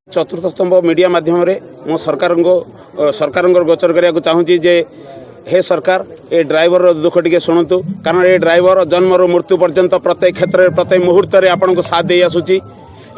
चतुर्थ स्तंभ मीडिया माध्यम मो सरकार गोचर करने चाहूँगी जे हे सरकार ए ड्राइवर दुख टी शुणु कारण ए ड्राइवर जन्म मृत्यु पर्यंत प्रत्येक क्षेत्र में प्रत्येक मुहूर्त में आपन को साथ दे आसुची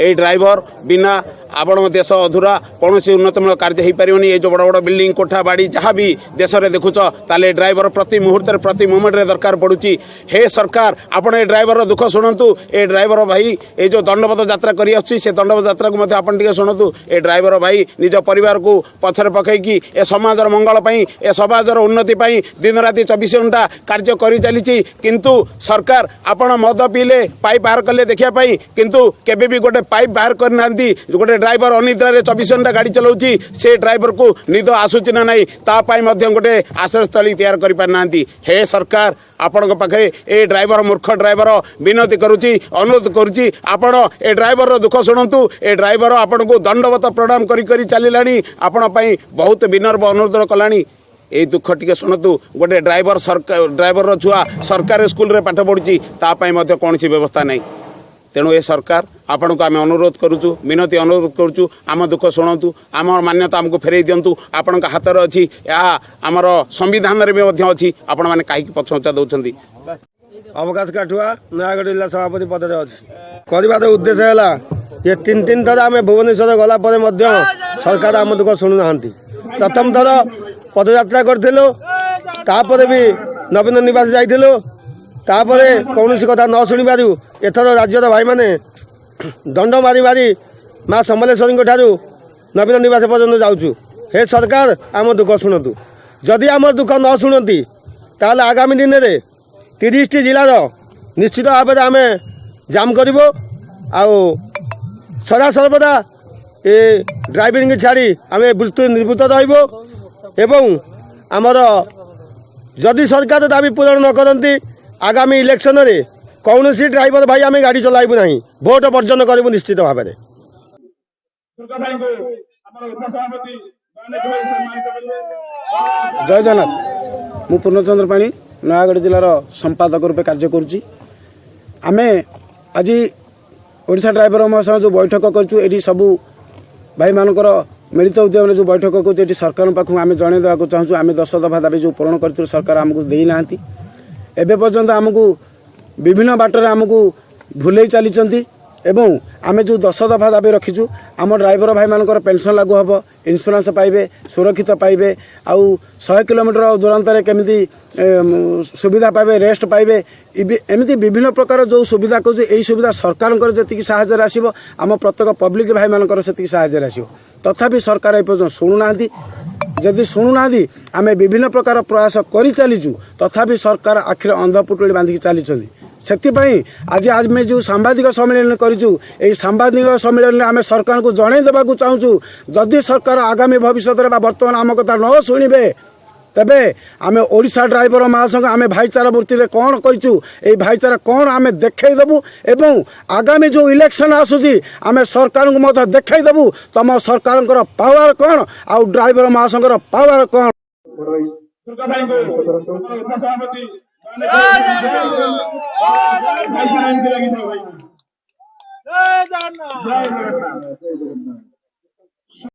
ए ड्राइवर बिना आपण देश अधूरा कौन उन्नतमूलक कार्य हो पारे ये जो बड़ बड़ बिल्डिंग कोठा बाड़ी जहाँ भी देश में देखुच ताले ड्राइवर प्रति मुहूर्त प्रति मोमेंट रे दरकार पड़ुची हे सरकार आपण ए ड्राइवर दुख शुणु ए ड्राइवर भाई ये जो दंडवत यात्रा करी से दंडवत यात्रा को आपन टिके शुणु ए ड्राइवर भाई निज परिवार को पछरे पकईकी ए समाजर मंगल ए समाजर उन्नति दिन राति 24 घंटा कार्य करी चली किंतु सरकार आपण मद पीले पाइप बाहर कले देखापी किंतु केबे भी गोटे पाइप बाहर करना गोटे ड्राइवर अनिद्रा 24 घंटा गाड़ी चलाउची से ड्राइवर को निद आसूची ना नहीं तापाई गोटे आश्रयस्थली तैयार कर पारना हे सरकार आपण पाखे ए ड्राइवर मूर्ख ड्राइवर विनती करुच्ची अनुरोध करुच्ची आपण ए ड्राइवर दुख शुणु ए ड्राइवर आपण को दंडवत प्रणाम करी चलला आपण बहुत विनर्व अनुरोध कलानी ए दुख टी शुणु गोटे ड्राइवर छुआ सरकारी स्कूल रे पाठ पढ़ुची तापाई कौन व्यवस्था नहीं तेणु ए सरकार आपण को आम अनुरोध करुचु विनती अनुरोध करुचु आम दुख शुणु आम मान्यता आमको फेरई दिंतु आपण हाथ में अच्छी आमर संविधान भी अच्छी आपण मैंने कहीं पछघुंचा दौरान अवकाश काठुआ नयागढ़ जिला सभापति पद में अच्छी कर उद्देश्य है ये तीन थर आम भुवनेश्वर गलापर सरकार आम दुख शुणुना प्रथम थर पदयात्रा करूँ भी नवीन निवास जाइलु तापर कौन कथा न शुणी पारू एथर राज्यर भाई मैंने दंड मारी मारी माँ समलेश्वरी ठारू नवीन निवास पर्यटन जाऊँ हे सरकार आम दुख शुणु जदि आम दुख न शुणती ताल आगामी दिन में 30 जिलार निश्चित भाव में आम जाम करूँ आउ सदा सर्वदा ये ड्राइविंग छाड़ी आम निवृत्त रही आमर जदि सरकार दाबी पूरण न करती आगामी इलेक्शन रे कौन सी ड्राइवर भाई आम गाड़ी चलाइबू ना भोट वर्जन करूँ निश्चित भाव में जय जगन्नाथ मु पूर्णचंद्र पाणी नयागढ़ जिलार संपादक रूपे कार्य करुच्ची आम आज ओडिशा ड्राइवर महासंघ जो बैठक करूँ सबू भाई मानकर मिलित उद्यम जो बैठक करूँ सरकार पाखु आम जन देवाक चाहूँ आम 10 दफा दाबी जो पूरण कर सरकार आमको देना एबे पर्यंत आमको विभिन्न बाटर आमको भूले चली एवं आम जो 10 दफा दाबी रखीचु आम ड्राइवर भाई मानकर पेंशन लागू हम इन्शुरांस पाइबे सुरक्षित पाइबे आउ 100 किलोमीटर दूरांत केमी सुविधा पाइबे रेस्ट पाइबे एमती विभिन्न प्रकार जो सुविधा कह यही सुविधा सरकार जी साहाय्य आसो आम प्रत्येक पब्लिक भाई मानकर से साहाय्य आसो तथापि सरकार ए पर्यटन शुणुना जदि शुणुना आम विभिन्न प्रकार प्रयास कर चलीचु तथापि सरकार आखिर अंधपुटुली बांधिकी चली से आज आम जो सांबादिक सम्मेलन करूँ यही सांबादिक सम्मेलन में आम सरकार को जन देवाक चाहूँ जदि सरकार आगामी भविष्य में बर्तमान आम कथा न शुणे तेबे आम ओडिशा ड्राइवर महासंघ आम भाईचारा वृत्ति में कौन करूँ ये भाईचारा कौन आम देखईदेबू एवं आगामी जो इलेक्शन आसूसी आम सरकार को देखईदेबू तुम सरकार पावर कौन आउ ड्राइवर महासंघ पावर कौन जय जगन्नाथ।